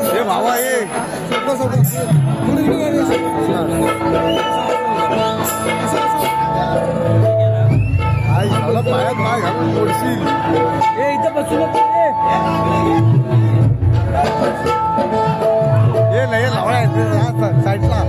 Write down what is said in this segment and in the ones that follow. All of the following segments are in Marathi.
हे भावा ये आई झालं पायात पाय घालून पडशील हे इथं बसू नको हे नाही लावळा साईडला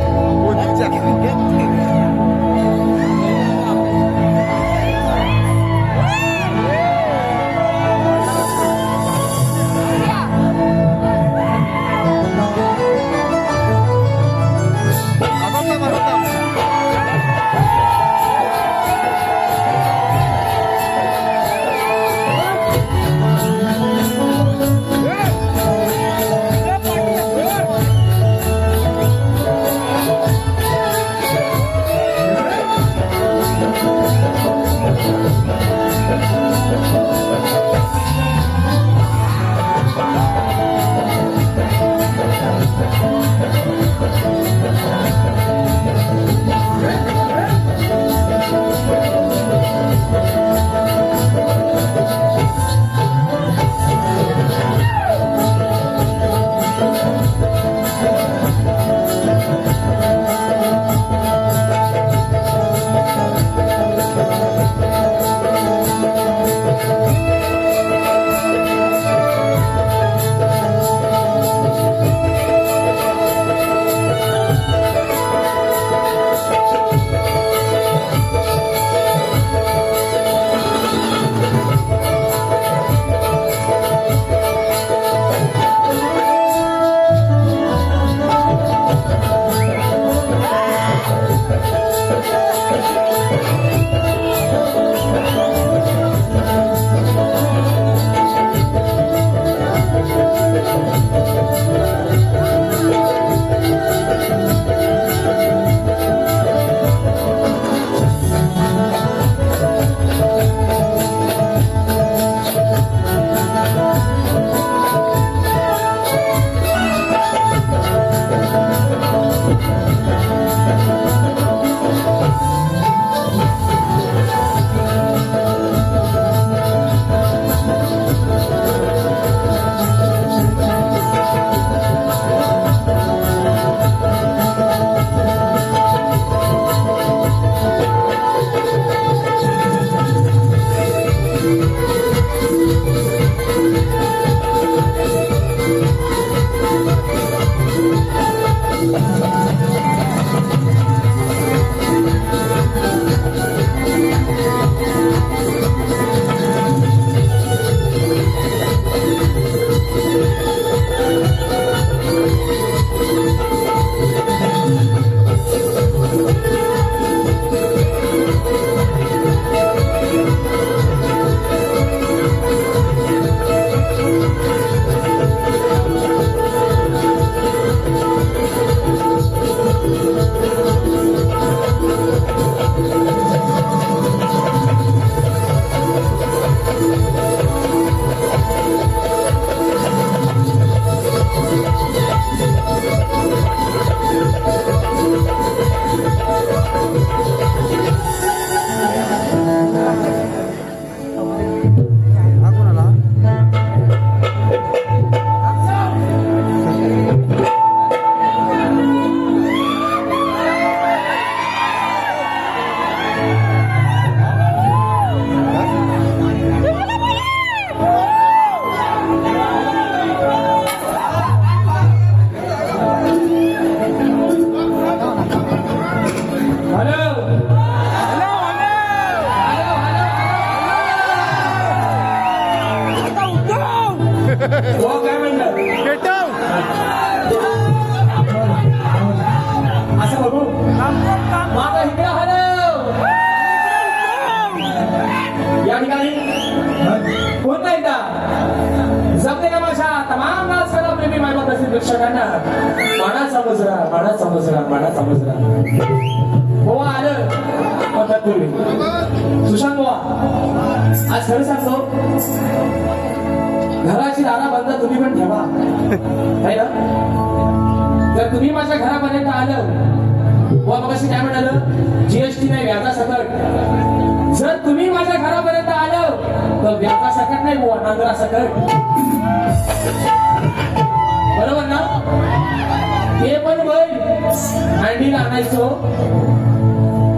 सुशांत बुवा, आज खरं सांगतो, घराची दारा बंद तुम्ही पण ठेवा, है ना? जर तुम्ही माझ्या घरापर्यंत आलं, बुवा मगाशी काय म्हणालं, जीएसटी नाही व्याजा सकट, जर तुम्ही माझ्या घरापर्यंत आलं व्याचा सकट नाही बुवा, नांगरा सकट. बरोबर ना? ते पण बैल अंडीला आणायचो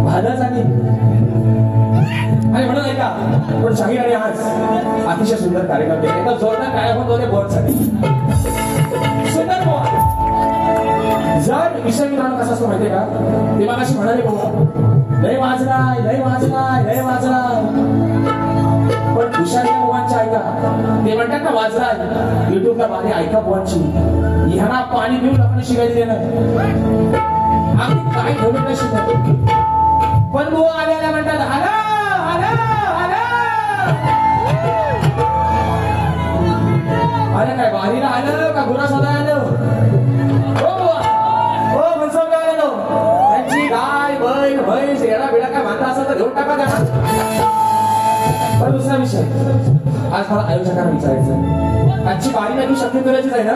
भालच आणि म्हणून ऐका, पण शाहीर आणि आज अतिशय सुंदर कार्यक्रम केले. एकदम जोरदार कार्यक्रम होते बोर्डसाठी. सुंदर बुवा. जर विषय मित्रांनो कसा असतो माहितीये का, ते मला अशी म्हणाले बुवा लय वाजलाय लय वाजलाय लय वाजलाय, पण हुशारी बुवांची ऐका. ते म्हणतात ना वाजलाय, युट्यूबला बारी ऐका बुवांची. ह्यांना पाणी पिऊन आपण शिकायची देणं आम्ही काय ठेवलं नाही शिकत. पण बुवा आल्या म्हणतात आला आला आला. अरे काय बारीला आलं का गुरा सदा आलं? हो बुवा, हो मनसवला आलो. त्यांची गाय बैल म्हैस येडा बिडा काय बांधला असेल तर घेऊन टाका त्यांना. पण दुसरा विषय आज मला आयोजकांना विचारायचं, आजची बारी नक्की शक्य करायचीच आहे ना?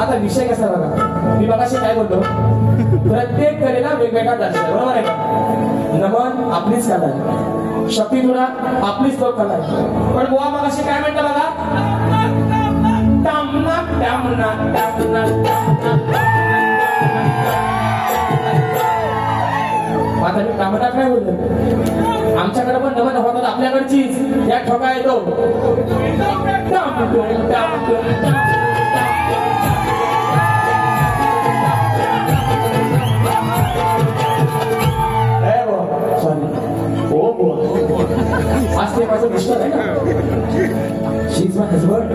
आता विषय कसा बघा, मी बघाशी काय बोलतो, प्रत्येक कलेला वेगवेगळा दर्जा आहे. बरोबर आहे का? नमन आपलीच कला आहे, शक्ती तुला आपलीच तो कला आहे. पण बुवा मगाशी काय म्हणतं बघा, टामना टामना टामना. आता मी कामटा काय बोलतो, आमच्याकडे पण नमन होतात आपल्याकडचीच या ठोका येतो. आज ते माझं मिस्टर आहे ना, शीज माय हजबंड.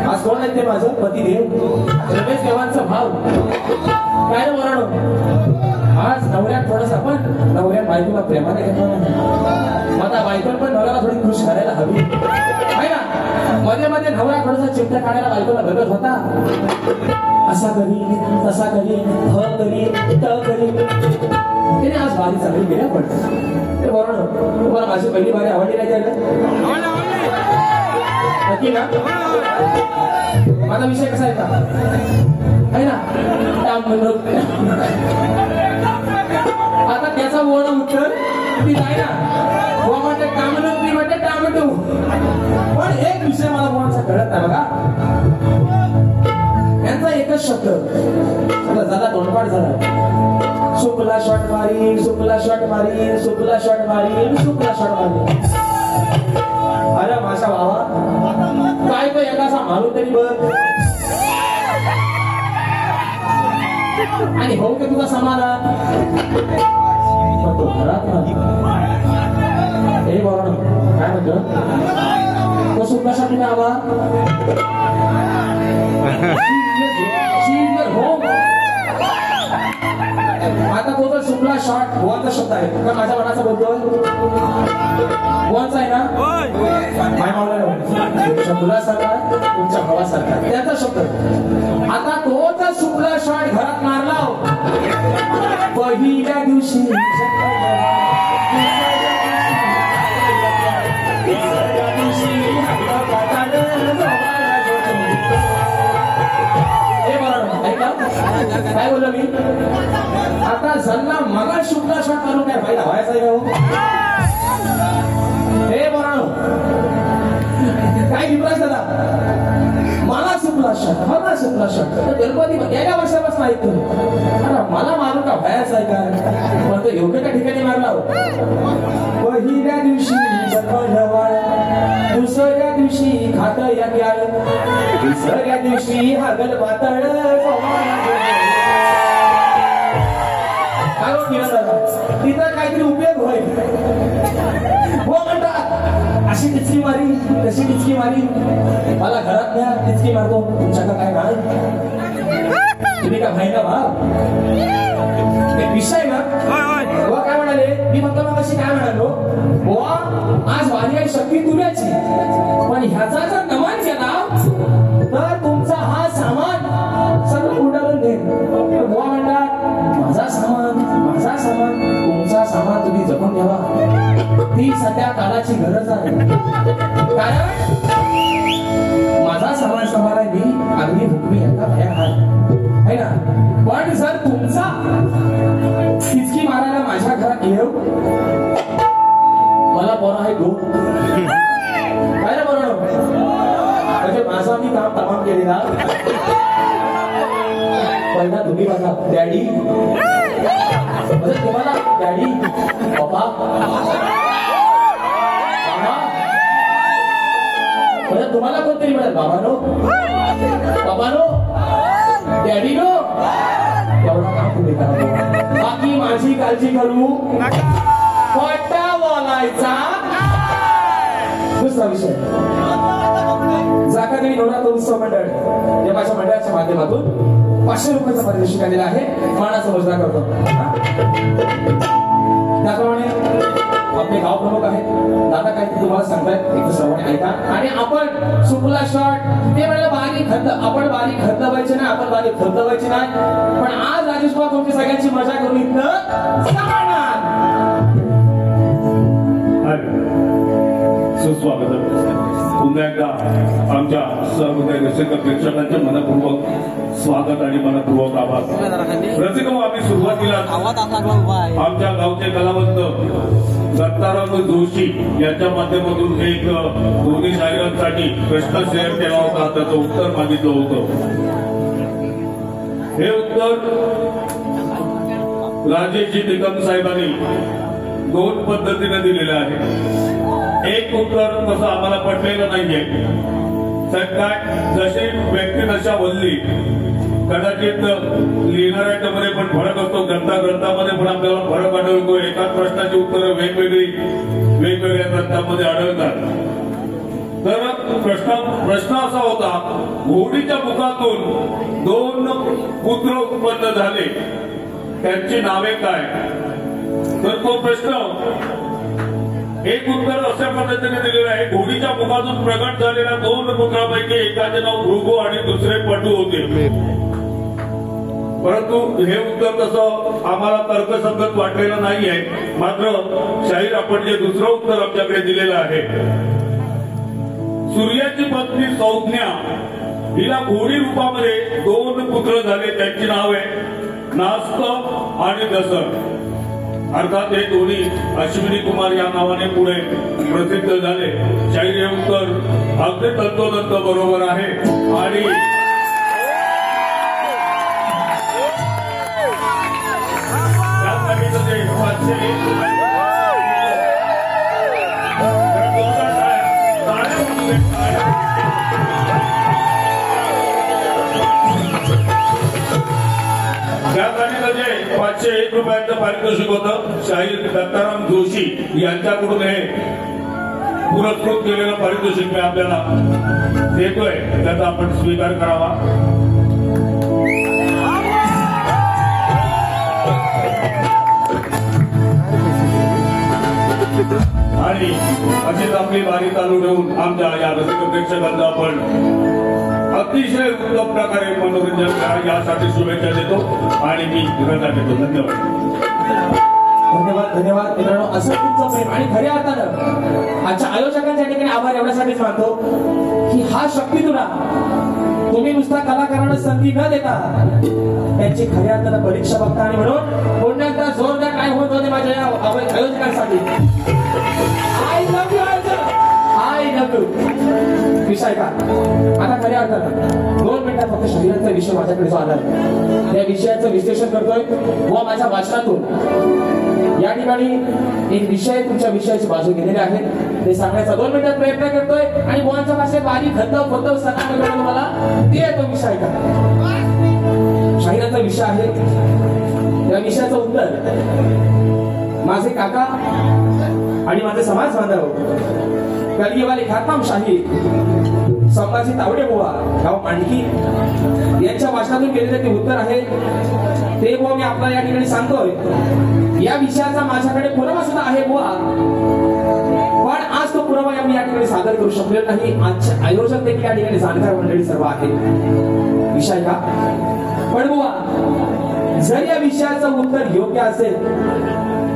आज कोण आहे ते माझं पतिदेव, रमेश देवांचा भाव. काय वराणो, आज नवऱ्यात थोडस आपण नवऱ्या बायकोला प्रेमाने घेतलं नाही. आता बायकोन पण नवऱ्याला थोडी खुश करायला हवी आहे ना. मध्ये मध्ये नवरा थोडासा चिमटा काढायला बायकोला बघत होता, असा करी तसा करी ह करी त करी. त्याने आज बारी चांगली गेल्या. पण ते बरोबर तुम्हाला माझी पहिली बारी आवडली नाही त्याला नक्की ना? माझा विषय कसा आहे का आहे ना, आता त्याचा ओढ उत्तर ती जाय ना, बुवा म्हणते कामनूक, मी म्हणते टामटू. पण एक विषय मला बुवांचा कळत नाही बघा, यांचा एकच शब्द झाला तोंडपाठ झाला, शुक्ला शॉट मारी शुक्ला शॉट मारी शुक्ला शॉट मारी शुक्ला शॉट मारी. अरे माझा भावा काय तो एकाचा मारू तरी बघ, आणि हो की तुझा समाधान घरात हे बरोबर काय म्हणतो तो शुक्लासाठी आवा आता तो जर शुक्ला शॉट गोवाचा शब्द आहे का माझ्या मनाचा बोलतोय, गोवाचा आहे ना, मुलासारखा तुमच्या भावासारखा त्याचा शब्द. आता तो जर शुक्ला शॉट घरात मारला पहिल्या दिवशी काय बोललो मी, आता झल्ला मला शुक्ला शॉट मारून काय फायदा व्हायचा हे बोलानो काय विप्रास दादा, मला शुक्ला शॉट मला शुक्ला शॉट गणपती गेल्या वर्षापासून ऐकतो. अरे मला मारू का व्हायचं आहे काय, पण तो योग्य त्या ठिकाणी मारला. पहिल्या दिवशी दुसऱ्या दिवशी खात या प्याळ, तिसऱ्या दिवशी हागल पातळ. तिथं काहीतरी उपयोग होईल हो म्हणतात, अशी टिचकी मारी तशी टिचकी मारी, मला घरात न्या टिचकी मारतो. तुमच्याकडे काय नाही, तुम्ही का भाई ना भाव विषय ना बुवा काय म्हणाले, मी फक्त मग अशी काय म्हणालो बुवा आज माझी काही शक्ती तुझ्याची, पण ह्याचा जर नमन केला तर तुमचा हा सामान सगळं उडालून दे. बुवा म्हणतात माझा सामान तुमचा सामान तुम्ही जपून ठेवा, ती सध्या काळाची गरज आहे. कारण माझा सामान सांभाळाय मी अगदी हुकमी यांना भया आहे ना, पण जर तुमचा तमाम केलेला. पहिला तुम्ही बघा डॅडी, तुम्हाला डॅडी पप्पा तुम्हाला कोणतरी म्हणत बाबानो बाबानो डॅडीनो, एवढा काम तुम्ही करा. बाकी माझी काळजी करू खोटा बोलायचा. दुसरा विषय, जाकादेवी नवरात्र उत्सव मंडळ या माझ्या मंडळाच्या माध्यमातून 500 रुपयाचा पारितोषिक आलेला आहे. मानाचा मोजदा करतो. त्याप्रमाणे आपले गाव प्रमुख आहेत दादा, काय तुम्हाला सांगतायत एक श्रवण ऐका. आणि आपण सुपला शॉट ते म्हणजे बारीक खत, आपण बारीक खत दबायचे नाही, आपण बारीक खत दबायचे नाही. पण आज राजेश भाऊ तुमची सगळ्यांची मजा करून इथं सांगणार. सुस्वागत. पुन्हा एकदा आमच्या सर्व दर्शक प्रेक्षकांचे मनपूर्वक स्वागत आणि मनपूर्वक आभार. रसिको, आम्ही सुरुवातीला आमच्या गावचे कलावंत दत्ताराम जोशी यांच्या माध्यमातून एक दोन्ही शाहिरांसाठी प्रश्न शेअर केला होता, त्याचं उत्तर मागितलं होतं. हे उत्तर राजेशजी निकम साहेबांनी 2 पद्धतीने दिलेलं आहे. एक उत्तर तसं आम्हाला पटलेलं नाहीये. काय जशी व्यक्ती तशा बोलली, कदाचित लिहिणाऱ्याच्या मध्ये पण फरक असतो, ग्रंथामध्ये पण आपल्याला फरक आढळतो. एकाच प्रश्नाची उत्तरं वेगवेगळ्या ग्रंथांमध्ये आढळतात. तर प्रश्न असा होता, घोडीच्या मुखातून 2 पुत्र उत्पन्न झाले, त्यांची नावे काय? तर तो प्रश्न एक उत्तर अशा पद्धतीने दिलेलं आहे, घोडीच्या मुखातून प्रगट झालेल्या 2 पुत्रांपैकी एकाचे नाव भृगू आणि दुसरे पटू होते. परंतु हे उत्तर तसं आम्हाला तर्कसंगत वाटलेलं नाहीये. मात्र शाहीर आपण जे दुसरं उत्तर आमच्याकडे दिलेलं आहे, सूर्याची पत्नी संज्ञा हिला घोडी रूपामध्ये 2 पुत्र झाले, त्यांची नावे नास्त आणि दसर. अर्थात हे दोन्ही अश्विनी कुमार या नावाने पुढे प्रसिद्ध झाले. शाहीर हे उत्तर अगदी तंतोतंत बरोबर आहे. आणि त्यासाठी ते 501 रुपयांचं पारितोषिक होतं. शाहीर दत्ताराम जोशी यांच्याकडून हे पुरस्कृत केलेलं पारितोषिक मी आपल्याला देतोय, त्याचा आपण स्वीकार करावा. आणि अशीच आपली बारी चालू ठेवून आमच्या या रसिक प्रेक्षकांना आपण अतिशय उत्तम प्रकारे मनोरंजन करा यासाठी शुभेच्छा देतो आणि मी रजा देतो. धन्यवाद मित्रांनो. असं तुमचं प्रेम आणि खऱ्या अर्थानं आजच्या आयोजकांच्या ठिकाणी आभार एवढ्यासाठीच मानतो की हा शक्ती तुला तुम्ही नुसता कलाकारांना संधी न देता त्यांची खऱ्या अर्थानं परीक्षा बघता. आणि म्हणून पुन्हा एकदा जोरदार काय होत होते माझ्या या आयोजकांसाठी. विषय का आता खऱ्या अर्थानं 2 मिनिटात फक्त शरीराचा विषय माझ्याकडे जो आला त्या विषयाचं विश्लेषण करतोय व माझ्या भाषणातून या ठिकाणी एक विषय तुमच्या विषयाची बाजू घेतलेले आहेत ते सांगण्याचा 2 मिनिटात प्रयत्न करतोय. आणि बुवांच्या भाषेत बारीक खतम होतं सगळ्यांना तुम्हाला ते येतो विषय का शाहिराचा विषय आहे. या विषयाचं उत्तर माझे काका आणि माझे समाज बांधव कलियुगाले ख्यातनाम शाहीर संभाजी तावडे बुवा गाव मांडकी यांच्या भाषणातून केलेलं ते उत्तर आहे. ते बुवा मी आपल्याला या ठिकाणी सांगतोय. या विषयाचा माझ्याकडे पुरावा सुद्धा आहे बुवा, पण आज तो पुरावा मी या ठिकाणी सादर करू शकलेलो नाही. आजचे आयोजक देखील या ठिकाणी जाणकार मंडळी सर्व आहेत. विषय का पण बुवा जर या विषयाचं उत्तर योग्य असेल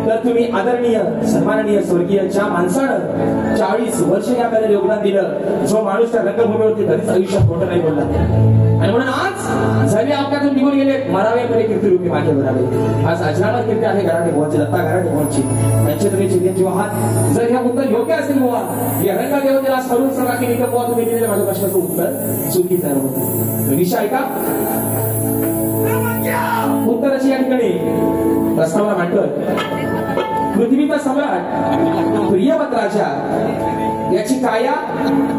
तर तुम्ही आदरणीय सन्माननीय स्वर्गीय ज्या माणसानं 40 वर्ष या कार्याला योगदान दिलं, जो माणूस त्या रंगभूमीवरती कधीच आयुष्यात खोटं नाही बोलला आणि म्हणून आज जरी आपल्यातून निघून गेले मरावे परी कीर्ती रूपी मागे भरावे. आज अजरामर कीर्ती आहे घराटे भावाची, दत्ता घराटे भावाची. त्यांचे तुम्ही चिंतेची वाहत जर ह्या उत्तर योग्य असेल बुवा, या रंगा देवतेला सरून सगळा की निकम बुवा तुम्ही दिलेल्या माझ्या प्रश्नाचं उत्तर चुकीचं आहे. विषय ऐका. उत्तर अशी या ठिकाणी प्रस्तावना मांडतोय. पृथ्वीचा सम्राट प्रियवत राजा याची काया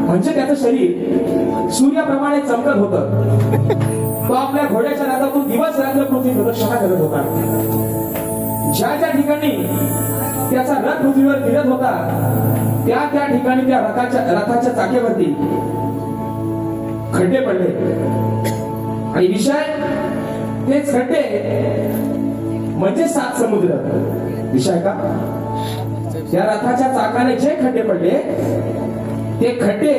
म्हणजे त्याचं शरीर सूर्याप्रमाणे चमकत होतं. तो आपल्या घोड्याच्या रथातून दिवस रात्र पृथ्वी प्रदक्षिणा करत होता. ज्या ज्या ठिकाणी त्याचा रथ पृथ्वीवर फिरत होता त्या त्या ठिकाणी त्या रथाच्या चाकेवरती खड्डे पडले. आणि विषय तेच खड्डे म्हणजे 7 समुद्र. विषय का त्या रथाच्या चाकाने जे खड्डे पडले ते खड्डे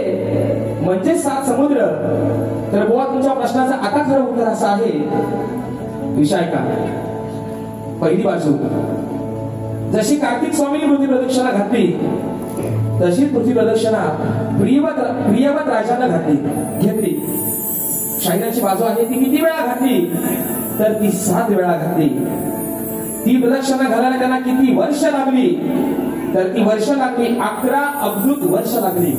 म्हणजे 7 समुद्र. तर बुवा तुमच्या प्रश्नाचं आता खरं उत्तर असं आहे. विषय का पहिली बाजू जशी कार्तिक स्वामींनी पृथ्वी प्रदक्षिणा घातली तशी पृथ्वी प्रदक्षिणा प्रियवत राजाने घेतली. शाहिराची बाजू आहे ती किती वेळा घातली तर ती 7 वेळा घातली. ती प्रदक्षिणा घालायला त्यांना किती वर्ष लागली तर ती वर्ष लागली 11 अब्दुत वर्ष लागली.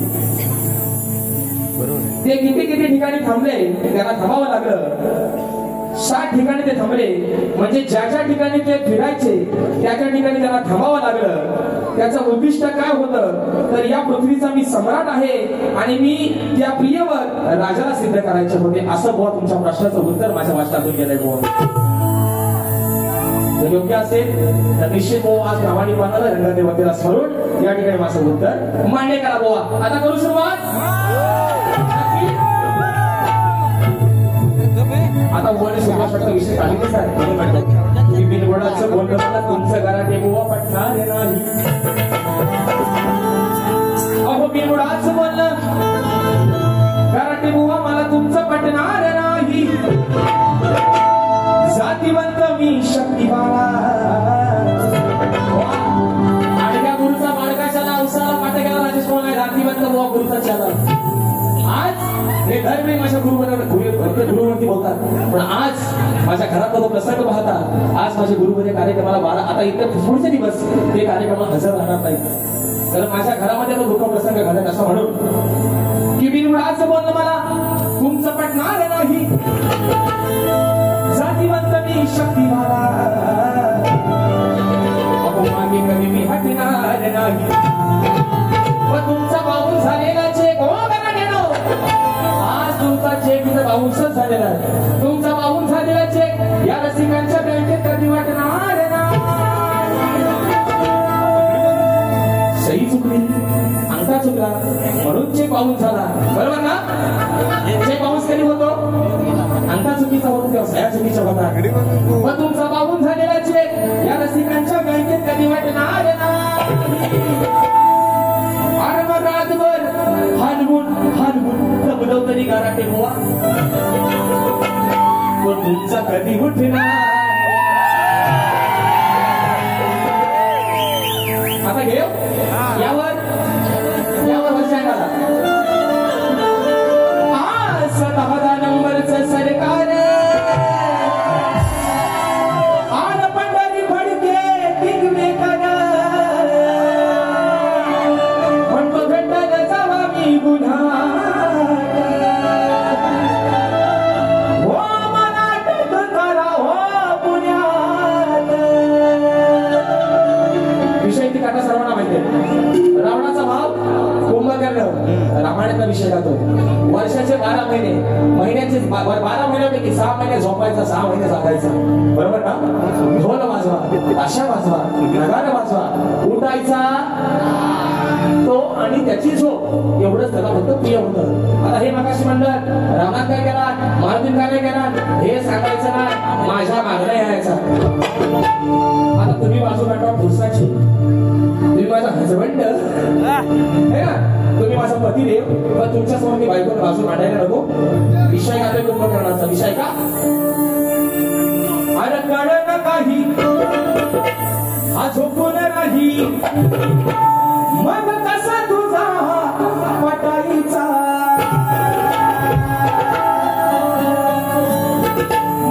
ते किती किती ठिकाणी थांबले त्यांना थांबावं लागलं. 60 ठिकाणी ते थांबले. म्हणजे ज्या ज्या ठिकाणी ते फिरायचे त्या त्या ठिकाणी त्यांना थांबावं लागलं. त्याचं उद्दिष्ट काय होतं तर या पृथ्वीचा मी सम्राट आहे आणि मी त्या प्रियवर राजाला सिद्ध करायचे होते. असं बुवा तुमच्या प्रश्नाचं उत्तर माझ्या वाचनातून गेलंय बुवा. योग्य असेल तर निश्चित आज प्रामाणिकपणाला रंगदेवतेला स्मरून या ठिकाणी माझं उत्तर मान्य करा बुवा. आता करू सुरुवात. आता बोलणे सुरुवात फक्त विषय काढलेच आहे. बिनगोडाचं बोलणं मला तुमचं घराटे बुवा पटणार नाही. अहो बिनगोडाचं बोलणं घराटे बुवा मला तुमचं पटणार नाही. जातीवंत मी शक्तिवाला आडव्या गुरुचा बाळकाच्या नावसाला पाठ गेला राजेश कोण आहे. जातीवंत बुवा गुरुचा चला. आज हे दरवेळी माझ्या गुरुवरती बोलतात पण आज माझ्या घरात तो प्रसंग पाहता आज माझे गुरुवर्य कार्यक्रमाला 12 आता इतर पुढचे दिवस ते कार्यक्रमाला हजर राहणार नाही. तर माझ्या घरामध्ये तो दुःख प्रसंग घडत असं म्हणून की बिनमुळाचं बोलणं मला तुमचं पटणार नाही. जातीवंत मी शक्तिवाला मागे कधी मी हटणार नाही. पण तुमचा बाहून झालेला चेक हो करा देणो. आज तुमचा चेक बाहूनच झालेला आहे. तुमचा बाहून झालेला चेक या रसिकांच्या बँकेत कधी वाटणार नाही. सही चुकली अंगठा चुकला म्हणून चेक बाहून झाला. बरोबर ना. चेक बाउन्स कधी होतो अंगठा चुकीचा होतो तेव्हा सह्या चुकीच्या होतात. पण तुमचा बाहून झालेला चेक या रसिकांच्या बँकेत कधी वाटणार नाही. अरे मग रातभर हलवून बुडव तरी घराटे बुवा पण तुमचा कधी उठणार. आता घेऊ यावर सांगा. 10 नंबरचं सरकार आन पंढरी फडके दिग्मेकर म्हणतो घंटाला जावा मी गुन्हा. हो मला करा हो पुण्यात. विषय ती काटा सर्वांना माहिती आहे. रावणाचा भाव कुंभकर्ण रामायणाचा विषय जातो. वर्षाचे 12 महिने महिन्याचे 12 महिन्यापैकी 6 महिने झोपायचा 6 महिने जागायचा. बरोबर ना. ढोल वाजवा ताशा वाजवा नगारा वाजवा उठायचा तो आणि त्याची झोप एवढंच त्याला फक्त प्रिय होतं. आता हे मगाशी म्हणलं रामात काय केला महाराजांनी काय केला हे सांगायचं ना माझ्या मागण्या यायचा. आता तुम्ही बाजू काढवा पुरुषाची. तुम्ही माझा हजबंड है ना. तुम्ही माझा पतिदेव पण तुमच्या समोर मी बायकोला बाजू मांडायला नको. विषय का कुंभकर्णाचा विषय का. अरे कळलं काही हा झोपून नाही मग कसा तुझा पटाईचा.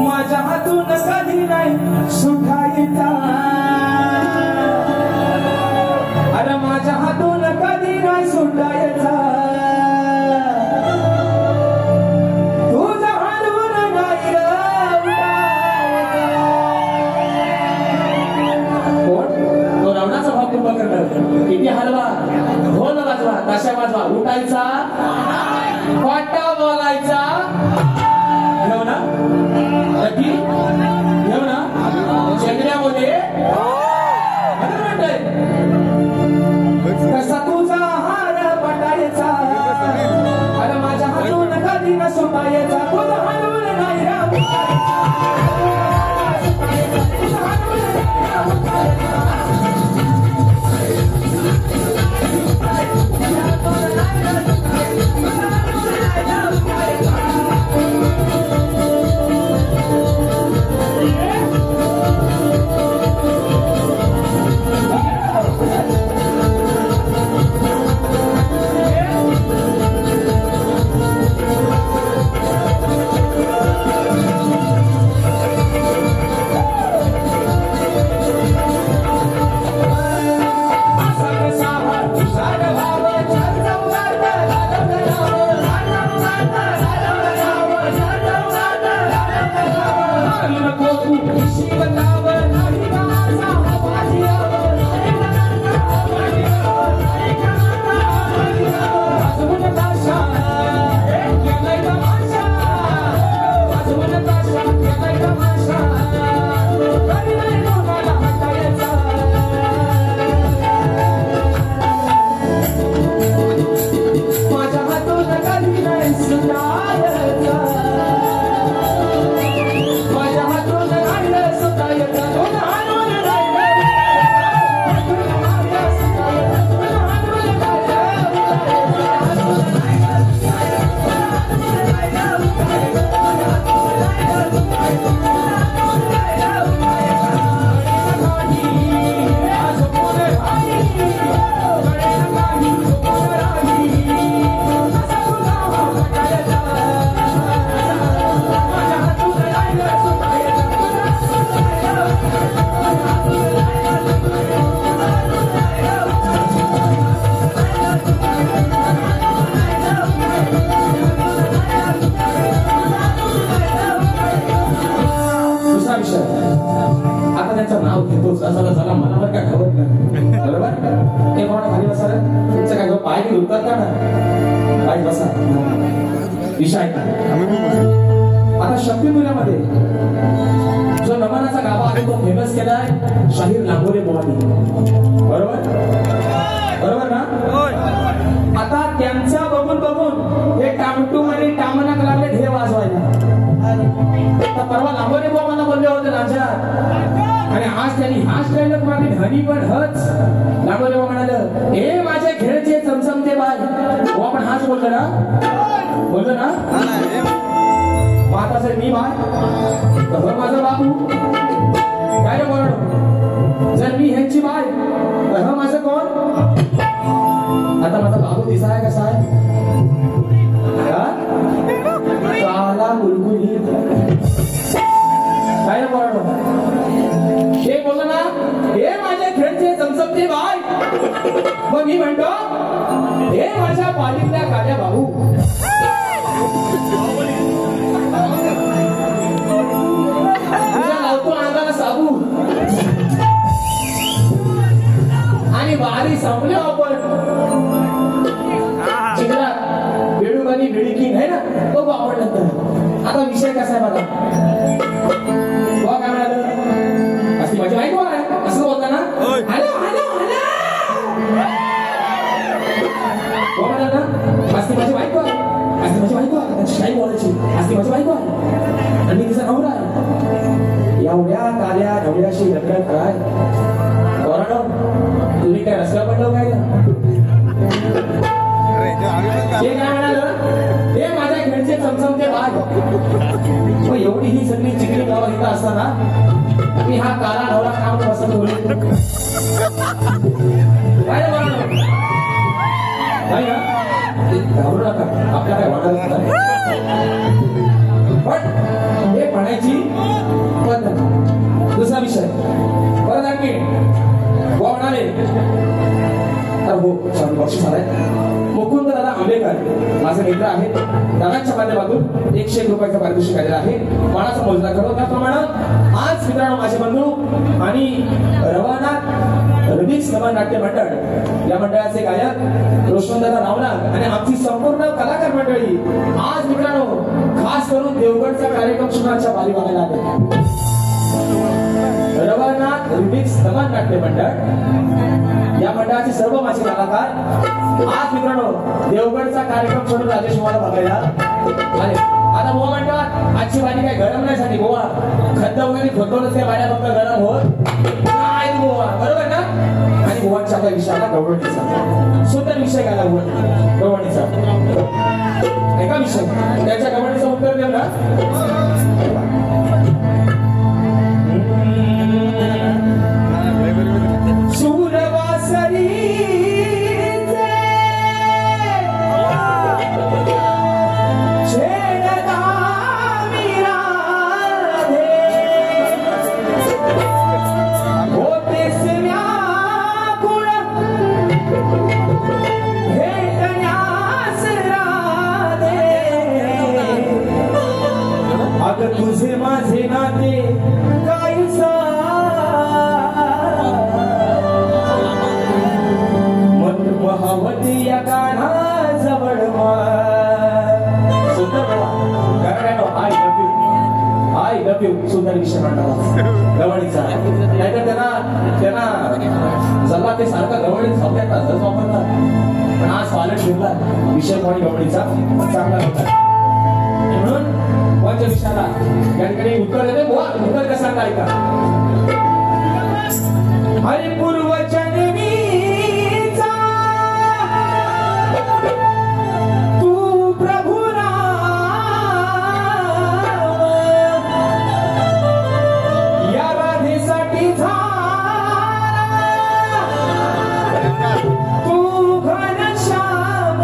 माझ्या कधी नाही सुटायचा अरे माझ्या हातून कधी नाही सुटायचा तुझा हलवून नाही तो रावणाचा भाव कृपा करणार किती हलवा ढोल वाजवा ताशा वाजवा उठायचा पाटा बोलायचा घेऊ ना नक्की घेऊ ना चेंद्र्यामध्ये म्हणतंय कसा तुझा हार पटायचा अरे माझ्या हातून कधी न सुटायचा तुझा हलवून नाही आता शक्तिपुरामध्ये जो नमनाचा गाभा आहे तो फेमस केलाय शाहीर लांबोरे बुवानी बरोबर बरोबर ना आता त्यांचा बघून बघून हे टामटूम आणि टामनाक लागले ढेर वाजवायला आता परवा लांबोरे बुवा मला बोलले होते राज्यात आणि आज त्यांनी हाच ट्रेलर मागे धनी पण हच लांबोरे बुवा म्हणाल हे माझे खेळचे चमचमते बाय बुवा पण हाच बोललो ना आता सर मी बाय तर माझा बाबू काय रे बोलणं जर मी ह्यांची बाय तर माझं कोण आता माझा बाबू दिसाय कसा आहे काला गुलगुली काय रे बोलणं हे बोललं ना हे माझ्या खेळचे चमचमते बाय मग मी म्हणतो हे माझ्या पालीतल्या काल्या बाबू साबू आणि वारी संपले आपण चिखलात बेडूबानी बेडकी नाही ना बघू आपण नंतर आता विषय कसा आहे बघा काय म्हणाल असं माझी बायको आहे असं बोलता ना हॅलो हॅलो हॅलो म्हणाल ना असती माझी बायको आहे असती माझी बायको आहे त्यांची शाही बोलायची असती माझी बायको आहे आणि तिचा नवरा आहे एवढ्या काल्या नवऱ्याशी लग्न काय बरं तुम्ही काय रस्त्यावर पडलो काय ते काय म्हणाल हे माझ्या घरचे चमचमते बाय मग एवढी ही सगळी चिकली गाव इथं असताना मी हा काला नवरा काम पसंत होईल काय बरं नाही ना घाबरू नका आपल्या काय वाटत पण हे म्हणायची पद्धत माध्यमातून बक्षीस आलाय. मुकुंद दादा आंबेकर माझे मित्र आहेत. दादांच्या माध्यमातून 101 रुपयाचं पारितोषिक आलेलं आहे. मानाचा मोजदा करतो. त्याप्रमाणे आज मित्रांनो माझे बंधू आणि रवानाथ रबिक्स नमन नाट्य मंडळ या मंडळाचे गायक रोशनदादा रावनाथ आणि आमची संपूर्ण कलाकार मंडळी आज मित्रांनो खास करून देवगडचा कार्यक्रम शुभाच्या बारी बघायला आले. रवानाथ रबिक्स नमन नाट्य मंडळ या मंडळाचे सर्व माझे कलाकार आज मित्रांनो देवगडचा कार्यक्रम सोडून राजेश मला बघायला आले. आता गोवा म्हणतात आजची बारी काय गरम नाही झाली. गोवा खड्ड वगैरे खोदूनच त्या बाऱ्या फक्त गरम होत नाही गोवा, बरोबर ना. आणि गोवाच्या आपला विषय आला गवळणीचा. सुंदर विषय गाला गवळणीचा. एका विषय त्याच्या गवळणीचं उत्तर देऊ ना. तुझे माझे नाते काय महावती या काढा जवळ सुंदर आय लव्ह यू सुंदर विषय म्हणतात गवळीचा. नाहीतर त्यांना जल्ला ते सारखा गवळी शब्दात वापरतात. पण आज पालट घेतला विषय कोणी गवळीचा चांगला होता म्हणून कोणत्या विषयाला या ठिकाणी उत्तर देते. उत्तर कसं सांगा ऐका. हरे पूर्वचन मीचा तू प्रभु या राधेसाठी तू घनश्याम.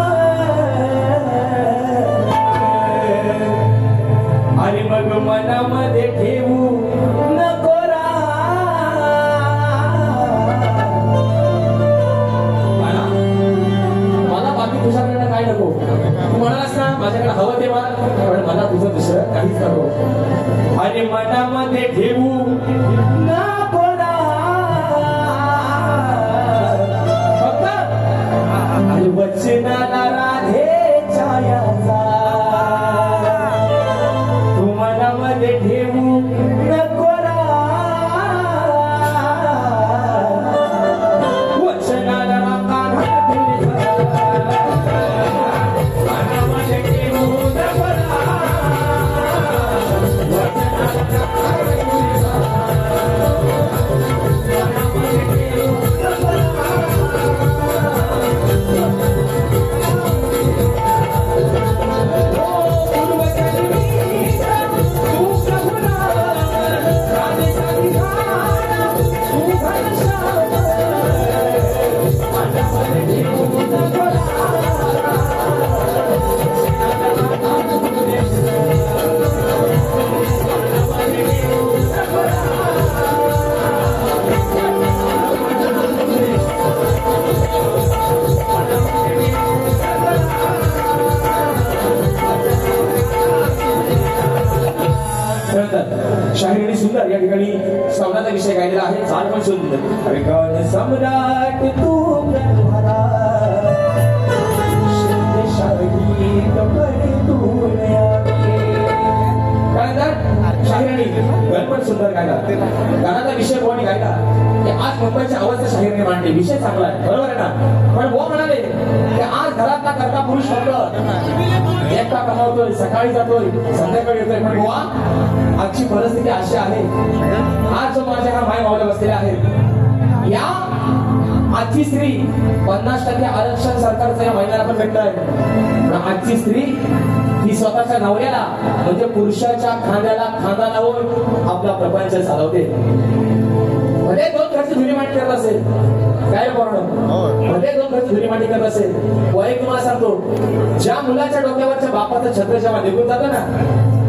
अरे मग मनामध्ये ठेवू नको मला बाकी तुझ्याकडे काय नको. तू म्हणालास ना माझ्याकडे हवं तेव्हा, पण मला तुझं दुसरं काहीच नको. अरे मनामध्ये ठेवू नको फक्त आणि वचनाला राधेच्या याचा मनामध्ये ठेवू नको वचनाला मनामध्ये ठेवू नको शाहिरी सुंदर या ठिकाणी श्रवणाचा विषय गायलेला आहे. चाल पण सुंदर. अरे गण सम्राट तू शाहिराणी गणपत सुंदर गायला. गाण्याचा विषय कोणी गायला की आज मुंबईच्या अवस्था शाहिरीने मांडली. विषय चांगला आहे, बरोबर आहे ना. पण वो म्हणाले की आज घरातला करता पुरुष फक्त एकटा कमावतोय, सकाळी जातोय, संध्याकाळी येतोय. पण गोवा आजची परिस्थिती अशी आहे. आज जो माझ्या हा माय मावल्या बसलेल्या आहेत या आजची स्त्री 50% आरक्षण सरकारचं या महिन्याला पण भेटत आहे. आजची स्त्री ही स्वतःच्या नवऱ्याला म्हणजे पुरुषाच्या खांद्याला खांदा लावून आपला प्रपंच चालवते. मध्ये 2 खर्च धुलीमाटी करत असेल काय बोलणं, मध्ये 2 खर्च धुलीमाटी करत असेल. व एक तुम्हाला सांगतो, ज्या मुलाच्या डोक्यावरच्या बापाचं छत्र जेव्हा निघून जातं ना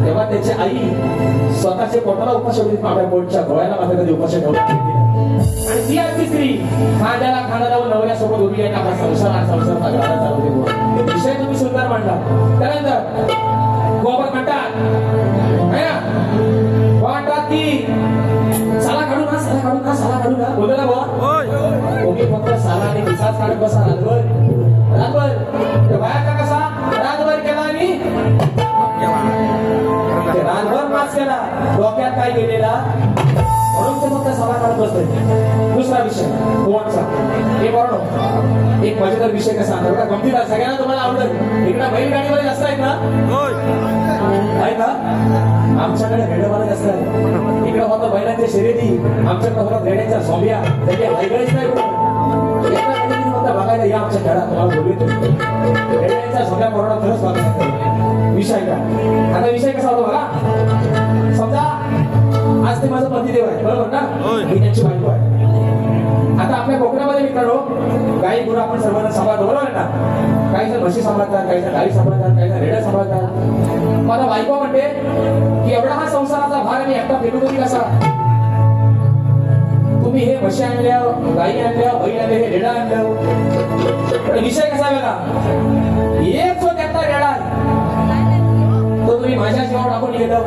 तेव्हा त्याची आई स्वतःच्या पोटाला उपाशी आपल्या पोटच्या गोळ्याला मात्र कधी उपाशी ठेवली आणि ती आजची स्त्री खांद्याला खांदा लावून नवऱ्यासोबत उभी आहे आपला संसार विषय तुम्ही सुंदर मांडला. त्यानंतर गोबर म्हणतात की साला काढू ना साला काढू ना साला काढू ना बोलतो ना बुवा. तुम्ही फक्त साला आणि विसाच काढत बसा रातभर बायाचा कसा रातभर केला आणि रातभर मास केला डोक्यात काय गेलेला म्हणून ते फक्त साला काढत बसतोय. दुसरा विषय कोणचा हे बरोबर एक मजेदार विषय कसा का गमतीदार सगळ्यांना तुम्हाला आवडेल. इकडे बैलगाडीवर जास्त आहेत ना आहे का आमच्याकडे रेडवाला जास्त आहे. इकडे होता बैलांच्या शर्यती आमच्याकडे होता रेड्यांच्या झोंब्या त्याचे हायगळीच नाही बघायला या आमच्या खेळात तुम्हाला बोलू रेड्यांच्या झोंब्या कोरोना खरंच बघायचा विषय का. आता विषय कसा होतो बघा. समजा आज ते माझं पतिदेव आहे बरोबर ना मी त्यांची बायको आहे. आता आपल्या कोकणामध्ये मित्रांनो गाई गुरु आपण सर्वांना सांभाळतो बरोबर ना. काही जण म्हशी सांभाळतात काही जण गाई सांभाळतात काही जण रेड्या सांभाळतात. मला बायको म्हणते की एवढा हा संसाराचा भार मी एकटा फेकू तरी कसा. तुम्ही हे म्हशी आणल्या गाई आणल्या बैल आणले हे रेडा आणलं विषय कसा बघा. एक जो त्यातला रेडा तो तुम्ही माझ्या जीवावर टाकून गेलं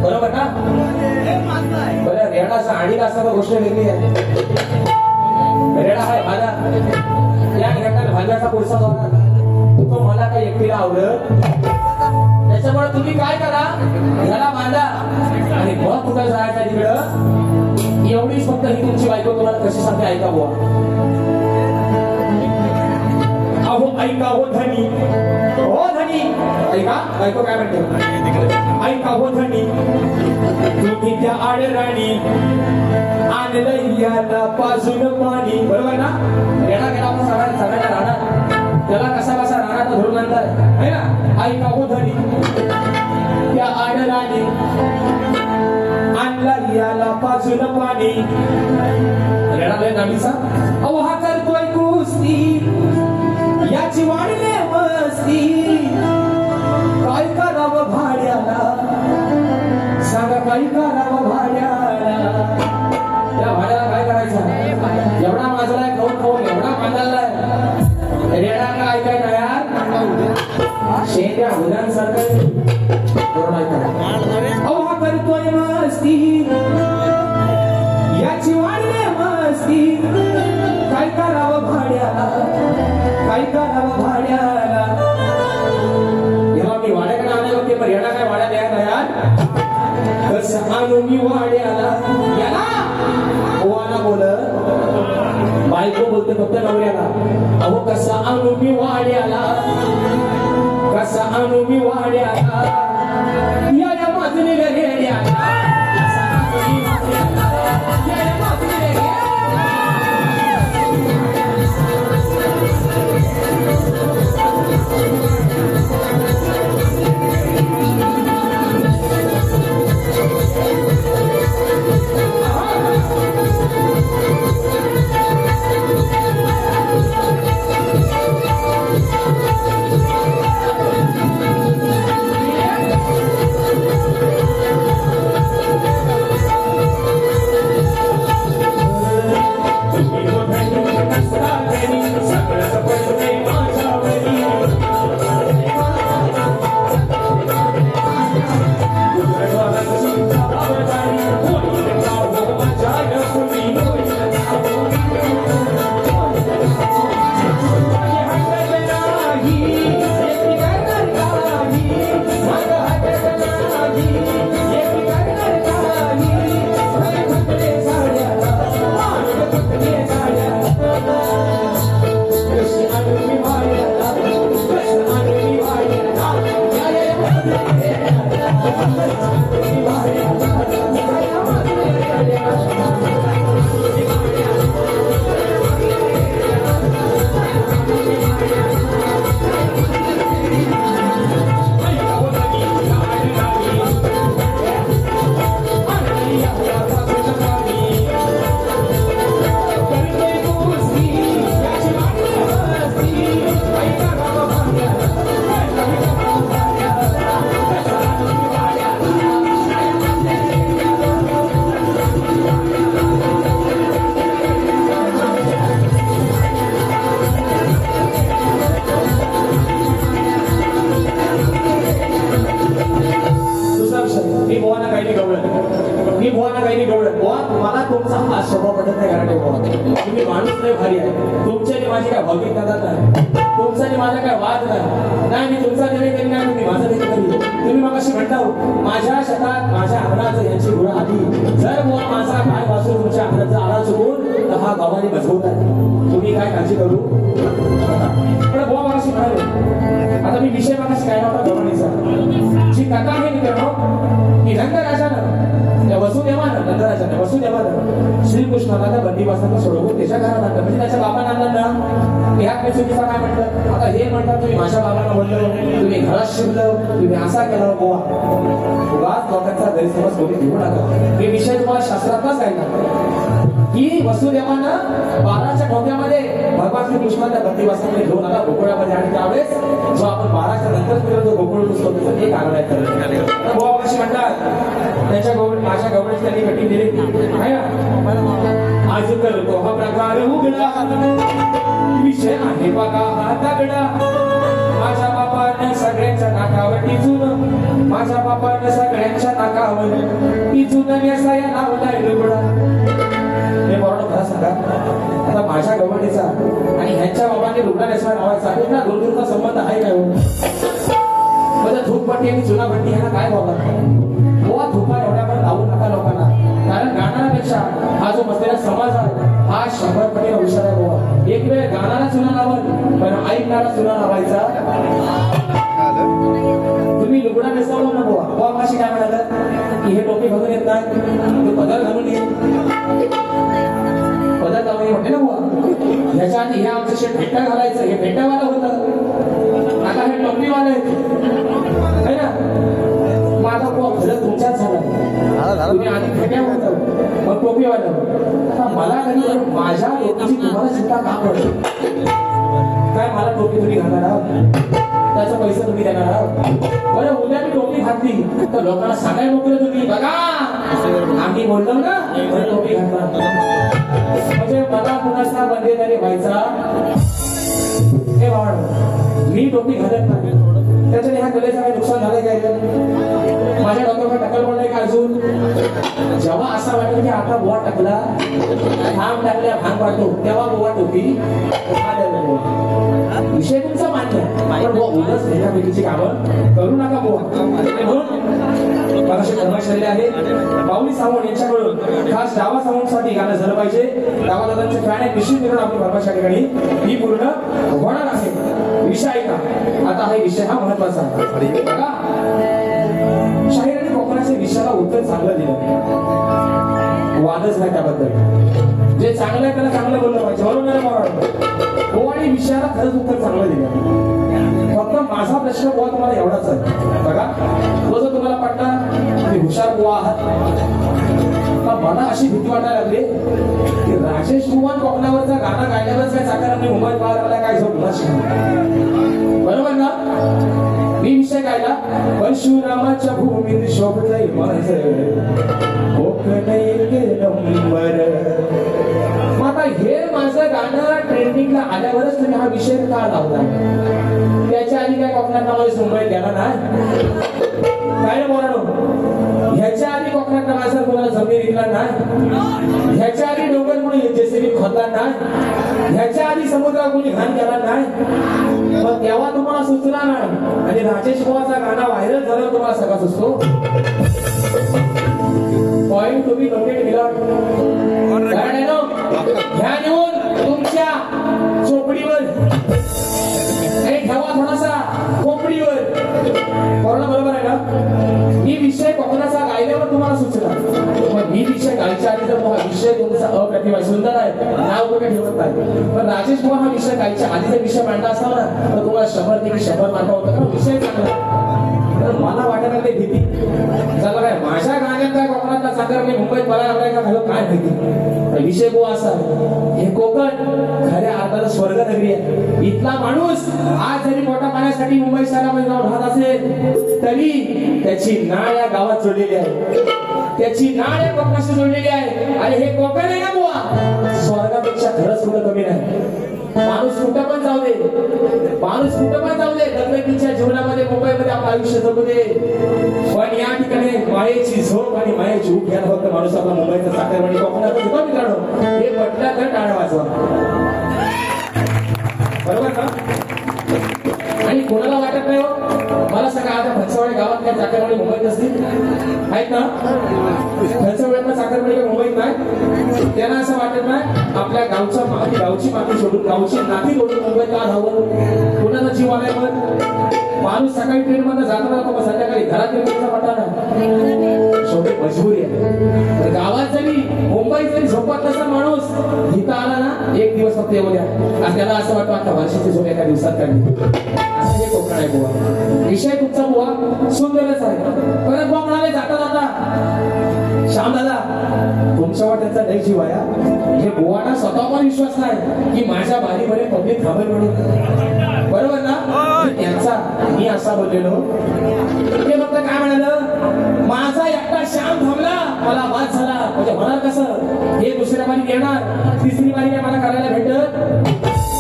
बरोबर ना. बरं रेडाचा आणीला असता गोष्ट वेगळी आहे. रेडा आहे माझा या घटना भांड्याचा पुढचा होता तो मला काही एकटीला आवडत. त्याच्यामुळे तुम्ही काय करा घराला बांधा आणि मग कुठं जायचं तिकडं. एवढीच फक्त ही तुमची बायको तुम्हाला कशी सांगते ऐका बुवा. अहो ऐका हो धनी हो धनी ऐका बायको काय म्हणते ऐका हो धनी तुम्ही त्या आडराणी आणलं याला पाजून पाणी बरोबर ना. रेडा गेला आपण सगळ्यांना राहणार त्याला कसा कसा राहणार धरून आणलाय है ना. ऐका हो धनी त्या आडराणी आणला याला पाजून पाणी रेडा लय नामीचा. अहो हा करतोय कुस्ती याची वाढले मस्ती काय करावं भाड्याला सांगा काय करावं भाड्याला. या भाड्याला काय करायचं एवढा माझला खाऊन खाऊन एवढा मांडायला रेडा काय काय ना यार शेंड्या उदांसारखं अहो हा करतोय मस्ती याची वाढले मस्ती काय करावं भाड्याला काय करावं भाड्याला. जेव्हा मी वाड्याकडे आले होते पण येणार काय वाड्या द्यायला यार कसं आणू मी वाड्याला याला ओवाना बोल बायको बोलते फक्त नवऱ्याला. अहो कसं आणू मी वाड्याला कसं आणू मी वाड्याला या माजलेल्या रेड्याला तुमचा हात स्वभाव पडत नाही घरात तुम्ही माणूस नाही भारी आहे तुमच्या आणि माझी काय भावनिक करत नाही तुमचा आणि माझा काय वाद नाही मी तुमचा निर्णय करी नाही तुम्ही माझा निर्णय करी तुम्ही मग अशी म्हणता माझ्या शेतात माझ्या अंगणात यांची गुण आली जर माझा काय वाचून तुमच्या अंगणात आला चुकून तर हा गावाने बसवत आहे तुम्ही काय काळजी करू पण बुवा मागाशी म्हणाले आता मी विषय मागाशी काय नव्हता गवाणीचा जी कथा आहे मी करतो की रंगराजानं त्या वसुदेवानं श्रीकृष्णाला त्या बंदीवासाला सोडवून त्याच्या घरात आणलं म्हणजे त्याच्या बाबांना आणलं ना ह्यात मी चुकीचा काय म्हटलं आता हे म्हणतात तुम्ही माझ्या बाबांना बोललो तुम्ही घरात शिरलं तुम्ही असा केला बुवा उगाच लोकांचा गैरसमज कोणी घेऊ नका हे विषय तुम्हाला शास्त्रातच काय करतो की वसुदेवानं 12च्या ठोक्यामध्ये भगवान श्री कृष्ण त्या बंदीवासामध्ये घेऊन आला गोकुळामध्ये आणि त्यावेळेस जो आपण 12च्या नंतर जो गोकुळ पुस्तक त्याचं एक आग्रह करतो बुवा अशी म्हणतात त्याच्या माझ्या गवळीची त्यांनी कटिंग दिली आहे ना आज करतो हा प्रकार उघडा विषय आहे बघा हा दगडा माझ्या बापाने सगळ्यांच्या नाकावर टिचून माझ्या बापाने सगळ्यांच्या नाकावर टिचून व्यवसाया लावलाय लुगडा हे बरोबर खरं सांगा आता माझ्या गवळीचा आणि ह्यांच्या बाबांनी लुगडा नेसवा नावाचा कुठला दूरदूरचा संबंध आहे काय माझा धूपपट्टी आणि चुनाभट्टी ह्यांना काय बोलतात बुवा धुपा एवढ्या पण लावू नका लोकांना कारण गाणाऱ्यापेक्षा हा जो बसलेला समाज आहे हा 100 पटीने हुशार आहे बुवा एक वेळ गाणारा चुना लावल पण ऐकणारा चुना लावायचा तुम्ही लुगडा नेसवलं ना बुवा माशी काय म्हणाला की हे टोपी घालून येत नाही तू पदर घालून ये पदर लावून म्हणते ना बुवा ह्याच्या आधी हे आमचं शेट फेटा घालायचं हे फेटावाला होतं आता हे टोपीवाले आहे ना माझा बुवा खरं तुमच्याच झाला तुम्ही आधी फेट्या होतं मग टोपीवाला आता मला कधी माझ्या टोपीची तुम्हाला चिंता का पडते काय मला टोपी तुम्ही घालणार आहात त्याचा पैसा तुम्ही देणार आहात बरं उद्या मी टोपी घातली तर लोकांना सांगायला मोकळं तुम्ही बघा आम्ही बोललो ना टोपी घातला म्हणजे मला कुणाचा बंदेदारी व्हायचा हे बाळ मी टोपी घालत नाही त्याच्याने ह्या कलेचं काही नुकसान झालं काय माझ्या डोक्यावर टक्कल पडलाय का अजून जेव्हा असं वाटलं की आता बुवा टाकला भांग टाकल्या भांग पाडतो तेव्हा बुवा टोपी विषय तुमचा मान्य पण बुवा उलच भेटाभेटीची कामं करू नका बुवा म्हणून मगाशी कर्मचारी आहे माऊली सावंत यांच्याकडून खास डावा सावंतसाठी गाणं झालं पाहिजे डावा दादांचे फॅन आहे निश्चित करून आपली भरपाच्या ठिकाणी ही पूर्ण होणार आहे विषय का आता हा विषय हा महत्वाचा आहे बघा शाहिरांनी कोकणाच्या विषयाला उत्तर चांगलं दिलं वादच नाही त्याबद्दल जे चांगलं आहे त्याला चांगलं बोललं पाहिजे बरोबर मला वाटतं हो आणि विषयाला खरंच उत्तर चांगलं दिलं फक्त माझा प्रश्न बुवा तुम्हाला एवढाच आहे बघा तो जर तुम्हाला पटला तुम्ही हुशार बुवा आहात मला अशी भीती वाटायला लागली की राजेश कुमार कोकणावरचा गाणं गायल्यावरच काय चाकरांनी मुंबईत बाहेर आला काय झोप बरोबर ना मी विषय गायला परशुरामाच्या भूमीत शोभतय माझं कोकण एक नंबर आता हे माझं गाणं ट्रेंडिंगला आल्यावरच तुम्ही हा विषय का लावला त्याच्या आधी काय कोकणात नावाने मुंबईत गेला ना काय बोलानो ह्याच्या आधी कोकणात नावाचा कोणाला जमीन विकला नाही ह्याच्या आधी डोंगर कोणी जेसीबी खोदला नाही ह्याच्या आधी समुद्रात कोणी घाण केला नाही पण तेव्हा तुम्हाला सुचला नाही आणि राजेश बुवाचा गाणं व्हायरल झालं तुम्हाला सगळा सुचतो पॉइंट तुम्ही नोटेड केला ह्या घेऊन तुमच्या चोपडीवर ठेवा थोडासा कोपडीवर बरोबर आहे ना ही विषय कोकणाचा गायल्यावर तुम्हाला सुचला पण ही विषय गायच्या आधी जर हा विषय तुमचा अप्रतिम सुंदर आहे नाव तुम्ही ठेवत नाही पण राजेश बुवा हा विषय गायच्या आधीचा विषय मांडला असता ना तर तुम्हाला 100 मार्क होता कारण विषय चांगला तर मला वाटत नाही भीती झालं काय माझ्या गाण्यात काय कोकणातला साखर मी मुंबईत मला लागलाय का झालं काय माहिती विषय बुवा असा हे कोकण खऱ्या अर्थानं स्वर्ग नगरी आहे इथला माणूस आज जरी पोटा पाण्यासाठी मुंबई शहरामध्ये जाऊन राहत असेल तरी त्याची नाळ या गावात जोडलेली आहे त्याची नाळ या कोकणाशी जोडलेली आहे आणि हे कोकण आहे ना बुवा स्वर्गापेक्षा खरंच कुठं कमी नाही माणूस कुठं पण जाऊ दे दगदगीच्या जीवनामध्ये मुंबईमध्ये आपलं आयुष्य जगू दे पण या ठिकाणी मायेची झोप आणि मायाची उठ घ्यायला फक्त माणूस आपला मुंबईचा साखरवाडी कोकणाचा होता मित्रांनो. हे पटलं तर टाळा वाजवा, बरोबर का? आणि कोणाला वाटत नाही हो, मला सांगा आता फणसवाडी गावातल्या साखरवाडी मुंबईत असतील आहेत ना? फणसवाड्यातला साखरवाडी मुंबईत नाही. त्यांना असं वाटत नाही आपल्या गावच्या गावची माती सोडून गावची नाती सोडून मुंबईत का राहावं? कोणाचा जीव आलाय मग? माणूस सकाळी ट्रेन मध्ये जाताना मग संध्याकाळी घरात येण्याचा पटाना शेवटी मजबुरी आहे. गावात जरी मुंबईत जरी झोपत नसला माणूस इथं आला ना एक दिवस फक्त येऊ द्या आणि त्याला असं वाटतं आता वर्षाची झोप एका दिवसात काढली. असं हे कोकण आहे बुवा. विषय तुमचा बुवा सुंदरच आहे. परत बुवा म्हणाले जाता जाता श्याम दादा तुमच्यावर त्यांचा लय जीव आहे. हे बुवाना स्वतः पण विश्वास नाही की माझ्या बारीमध्ये पब्लिक थांबेल म्हणून, बरोबर ना? त्यांचा मी असा बोललेलो ते फक्त काय म्हणालं, माझा एकटा श्याम थांबला मला वाद झाला. म्हणजे होणार कसं? हे दुसऱ्या बारी येणार, तिसरी बारी काय मला करायला भेटत?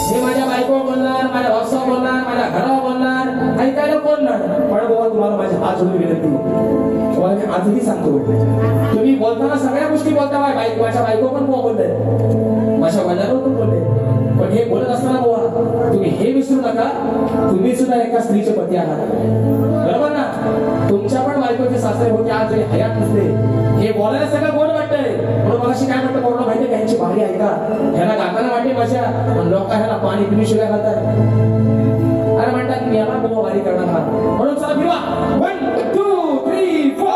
हे माझ्या बायको बोलणार, माझ्या भाषा बोलणार, माझ्या घरावर बोलणार, ऐकायला बोलणार. पण बाबा तुम्हाला माझे हात जोडून विनंती, तुम्हाला मी आजही सांगतो, तुम्ही बोलताना सगळ्या गोष्टी बोलता. माझ्या बायको पण बोलले, माझ्या वडिलांवर पण बोलले. पण हे बोलत असताना बुवा तुम्ही हे विसरू नका, तुम्ही सुद्धा एका स्त्रीचे पती आहात, बरोबर ना? तुमच्या पण बायकोचे सासरे होते आज जरी हयात नसते. हे बोलायला सगळं गोड वाटतंय. म्हणून मला काय म्हणतं बोलणं माहिती का, यांची भारी ऐका, ह्याला गाताना वाटते मजा, पण लोक ह्याला पाणी पिणी शिवाय घालतात. अरे म्हणतात मी याला बोवा भारी करणार हा. म्हणून चला फिरवा 1 2 3 4.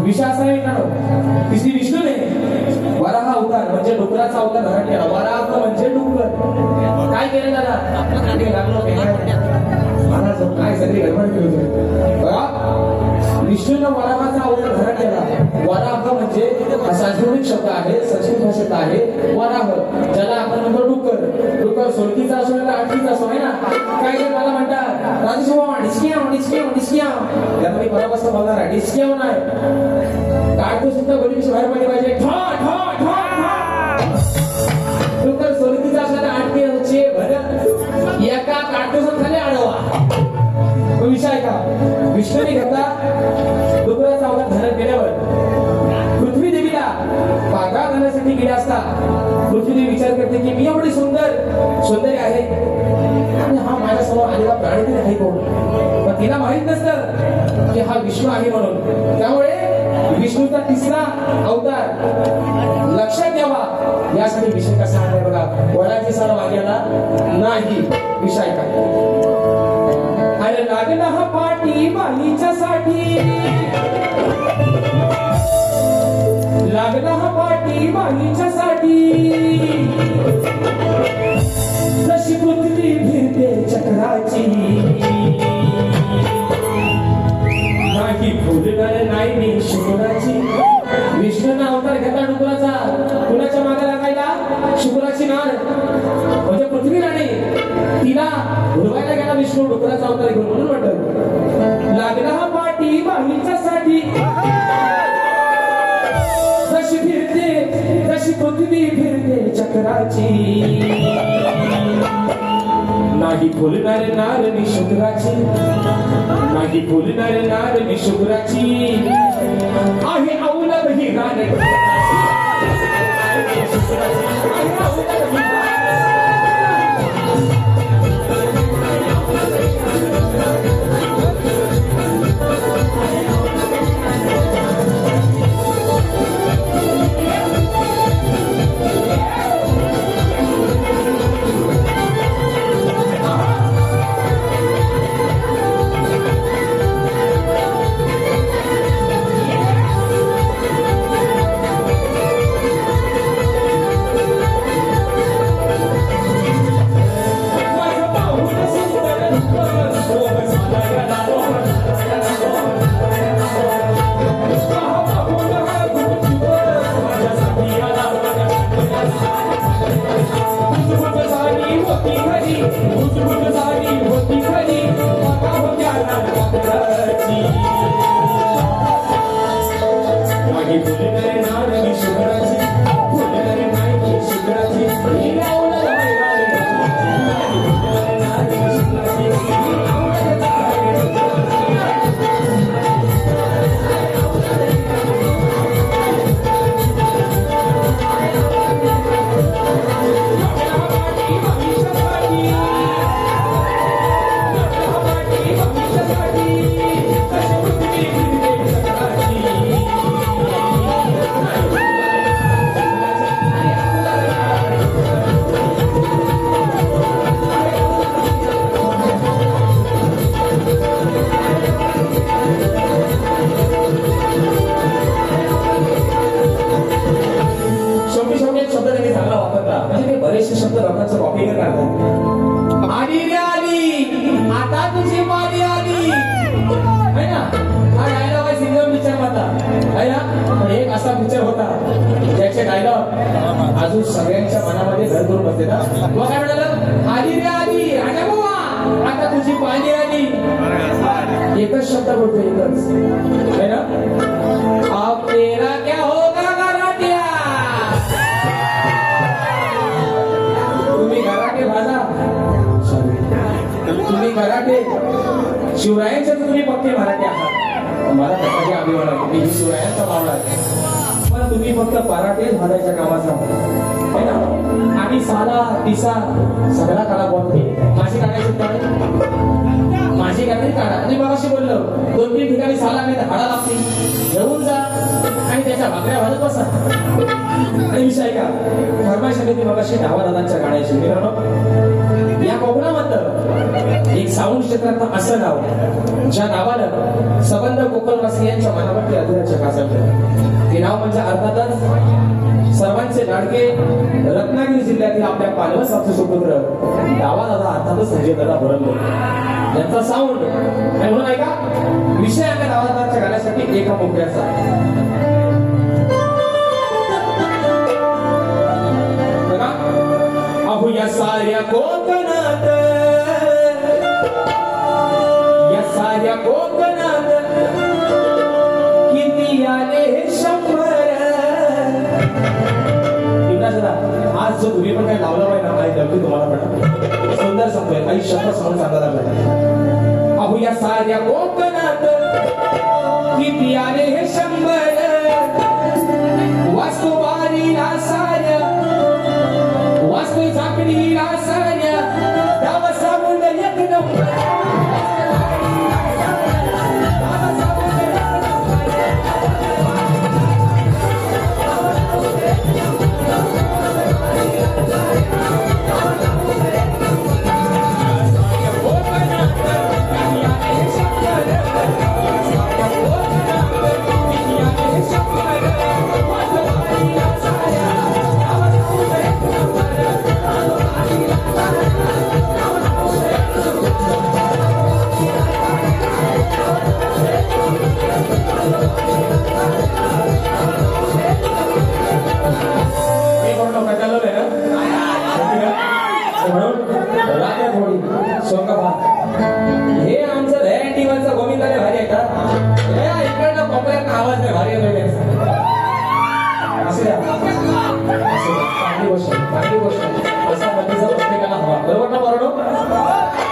विषय असा आहे मित्रांनो, तिसरी विष्णूने वराह अवतार म्हणजे डुकराचा अवतार धारण केला. वराह म्हणजे डुकर. काय केलं दादा? मला काय सगळी गडबड केली होती. विष्णूने वराहाचा अवतार धारण केला. वराह म्हणजे संस्कृत शब्द आहे, संस्कृत भाषेत आहे वराह, ज्याला आपण म्हणतो डुकर. डुकर सोलकीचा असो ना आठवीचा असो आहे ना. काय मला म्हणतात राजशेवा डिस्किया डिस्किया डिस्किया, त्यात मी बरोबर बोलणार आहे. डिस्किया नाही, काढतो सुद्धा गोलीची बाहेर पडली पाहिजे. ठा ठा ठा ठा. डुकर सोलकीचा असला आठवी भर एका काढतो खाली आडवा. विषय का विष्णूने घेतला डुकराचा अवतार धारण केल्यावर पृथ्वी देवीला पागा घालण्यासाठी गेले असता पृथ्वी देवी विचार करते की मी एवढी सुंदरी आहे आणि हा माझ्यासमोर आलेला प्राणी तरी आहे कोण. पण तिला माहित नसतं की हा विष्णू आहे म्हणून. त्यामुळे विष्णूचा तिसरा अवतार लक्षात घ्यावा यासाठी विषय कसा आहे बघा. वडाची सारा वाग्याला नाही. विषय काय अरे लागला हा पाठी बाईच्या साठी, लागला हा पाठी बाईच्या साठी. जशी पृथ्वी फिरते चक्राची, नाही फुलणार नाही मी शुक्राची. विष्णूचा अवतार घेतला डुकराचा, कुणाच्या मागे लागायला? शुक्राची नाळ म्हणजे पृथ्वी राणी. तिला उडवायला गेला विष्णू डुकराचा अवतार घेऊन. म्हणून म्हणतात लागला हा पाठी बाईच्या साठी. जशी फिरते जशी पृथ्वी फिरते चक्राची, नाही मागी फुलणारे नार मी शुक्राची मागी फुलणारे नार मी शुक्राची आहे औलभ ही गाणे अजून सगळ्यांच्या मनामध्ये घर करून बसले ना मग काय म्हणाल आली रे आली राजा आता तुझी पाणी आली एकच शब्द बोलतो एकच है ना अब तेरा क्या होगा गराट्या तुम्ही गराटे भाजा तुम्ही गराटे शिवरायांचे तुम्ही पक्के मराठी आहात मला त्यासाठी अभिमान आहे मी शिवरायांचा मावळा आहे पण तुम्ही फक्त पराठेच भाजायच्या कामाचा है ना आणि साला तिसा सगळा काळा बोलते माझी काढायची माझी काढायची काढा आणि मगाशी बोललो 2-3 ठिकाणी साला नाही तर हाडा लागते घेऊन जा आणि त्याच्या भाकऱ्या भाजत बसा आणि विषय का फरमाईश आली ती मगाशी डावादादांच्या गाण्याची मित्रांनो या कोकणामध्ये एक साऊंड क्षेत्रात असं नाव ज्या नावानं सबंध कोकणवासियांच्या मनावरती अधुराच्या कासवलं ते नाव म्हणजे अर्थातच सर्वांचे लाडके रत्नागिरी जिल्ह्यातील आपल्या पालवस आमचे सुपुत्र डावादादा अर्थातच संजय दादा बरंलो यांचा साऊंड आणि म्हणून ऐका विषय आहे डावादादाच्या गाण्यासाठी एका मुद्द्याचा बघा अहो या साऱ्या कोकणात किती आले आज जो तुम्ही पण काही लावला पाहिजे ना काही नक्की तुम्हाला पण सुंदर सांगतोय काही शब्द सांगून सांगता लागला अहो या साऱ्या कोकणात किती आले हे 100 वास्तू वारीला साऱ्या वास्तू झाकणीला साऱ्या गावा सामुंड एक नंबर हे आमचं दहीहंडीवरचा गोविंदाने भारी आहे का इकडनं कोपऱ्यात आवाज नाही भारी चांगली गोष्ट असा बंदीचा प्रत्येकाला हवा बरोबर ना बरोबर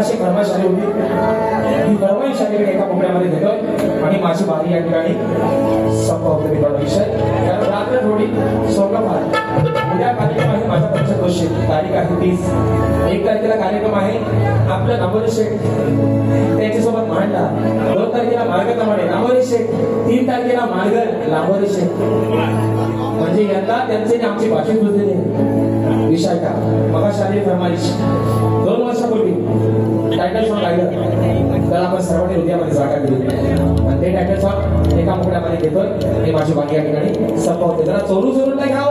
मगाशी फरमाईश आली होती ती फरमाईश आलीकडे एका कोपऱ्यामध्ये घेतोय आणि माझी बारी या ठिकाणी संपवते मित्रांनो विषय. कारण रात्र थोडी सोंगपार उद्या कार्यक्रम आहे माझा पंचक्रोशी तारीख आहे 30. 1 तारखेला कार्यक्रम आहे आपल्या नामोरी शेठ त्याच्यासोबत मांडला. 2 तारखेला मार्गक्रमाने नामोरी शेठ 3 तारखेला मार्गर लांबोरी शेठ. म्हणजे यंदा त्यांचे आमची भाषा जुळलेली आहे विषय का मग शालेय फरमाईश 2 वर्षापूर्वी टायटल सॉन्ग गायलं तर आपण सर्वांनी हृदयामध्ये जागा दिली आणि ते टायटल सॉन्ग एका मुकड्यामध्ये घेतोय हे माझी बाकी या ठिकाणी संपवते. जरा चोरून नाही खाऊ.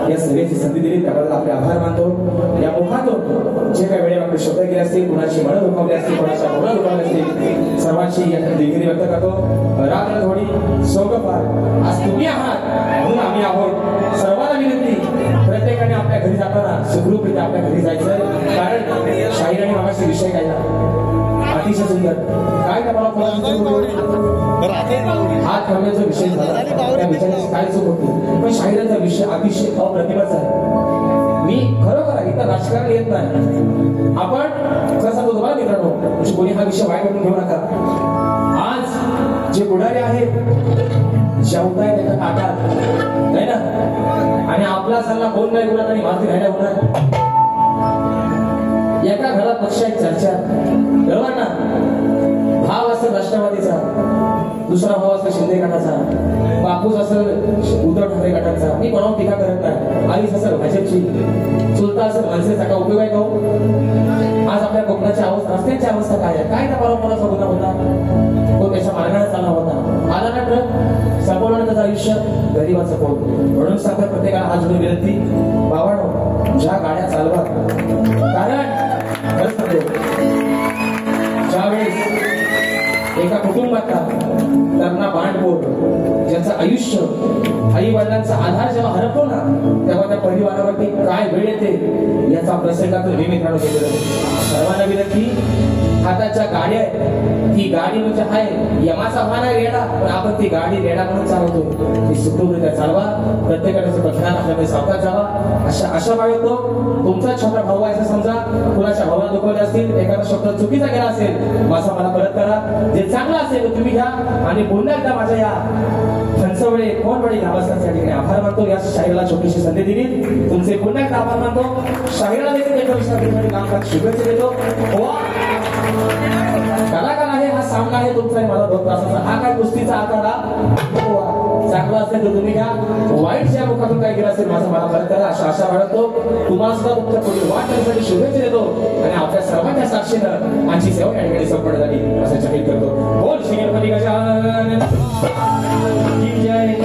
या सगळ्याची संधी दिली त्याबद्दल आपले आभार मानतो. या मुखातून जे काही वेळेला आपले शब्द केले असतील कुणाची मन दुखावली असतील कुणाच्या भावना दुखावल्या असतील सर्वांची या दिलगिरी व्यक्त करतो. रात्र थोडी सोंगपार आज तुम्ही आहात म्हणून आम्ही आहोत. सर्वांना विनंती प्रत्येकाने आपल्या घरी जाताना सुखरूपरित्या आपल्या घरी जायचं कारण शाहीराने मागाशी विषय काढला अतिशय सुंदर काय हात ठेवण्याचा विषय झाला त्या विचाराची काय चूक होती पण शाहिरांचा विषय अतिशय अप्रतिमच आहे. मी खरोखर इथं राजकारण येत नाही आपण कसा तो बघा मित्रांनो कोणी हा विषय वाईट म्हणून घेऊ नका. आज जे पुढारी आहेत जेवताय त्याच्या ताटात नाही ना आणि आपला सल्ला कोण नाही बोलत आणि माती राहिला होणार. एका घरात पक्षाची चर्चा बरोबर ना. भाव असेल राष्ट्रवादीचा दुसरा भाव असेल शिंदे गटाचा बापूस असेल उद्धव ठाकरे गटाचा मी कोणावर टीका करत नाही. आईच असेल भाजपची चुलता असेल मनसेचा का उपयोग आहे का. आज आपल्या कोकणाची अवस्था रस्त्यांची अवस्था काय आहे काय त्या परंपराचा गुन्हा होता तो त्याच्या मार्गाने चालला होता आला ना ट्रक संपवलं त्याचं आयुष्य गरिबाचं पोट. म्हणून सांगतात प्रत्येकाला हात जोडून विनंती बाबांनो ज्या गाड्या चालवा कारण ज्यावेळेस एका कुटुंबातला तरुणा बांडपोट ज्याचं आयुष्य आई वडिलांचा आधार जेव्हा हरपतो ना तेव्हा त्या परिवारावरती काय वेळ येते याचा प्रसंगातून मी मित्रांनो केलेला सर्वांना विनंती हाताच्या गाडी आहे ती गाडी म्हणजे आहे यमाचा वाहन आहे रेडा पण आपण ती गाडी रेडा म्हणून चालवतो ती सुखरूपरित्या चालवा प्रत्येकाचं बघणार आपल्याकडे सावकाश जावा अशा बाळगतो तुमचा छोटा भाऊ आहे असं समजा कुणाच्या भावना दुखवल्या असतील एखादा शब्द चुकीचा गेला असेल माझा मला परत करा जे चांगलं असेल तुम्ही घ्या आणि पुन्हा एकदा माझ्या या फणसवडे कोणवडी ग्रामस्थांसाठी आभार मानतो या शाहिराला छोटीशी संधी दिली तुमचे पुन्हा एकदा आभार मानतो शाहिराला देखील एका विषयासाठी कामकाज शुभेच्छा देतो कलाकार आहे हा सामना आहे तुमचा आणि माझा 2 तासाचा हा काय कुस्तीचा आखाडा चांगला असेल तर तुम्ही घ्या वाईट ज्या मुखातून काय केलं असेल माझा मला परत करा अशा आशा बाळगतो तुम्हाला सुद्धा तुमच्या पुढील वाटण्यासाठी शुभेच्छा देतो आणि आपल्या सर्वांच्या साक्षीनं आजची सेवा या ठिकाणी संपन्न झाली असं जाहीर करतो बोल श्री गणपती गजानन की जय.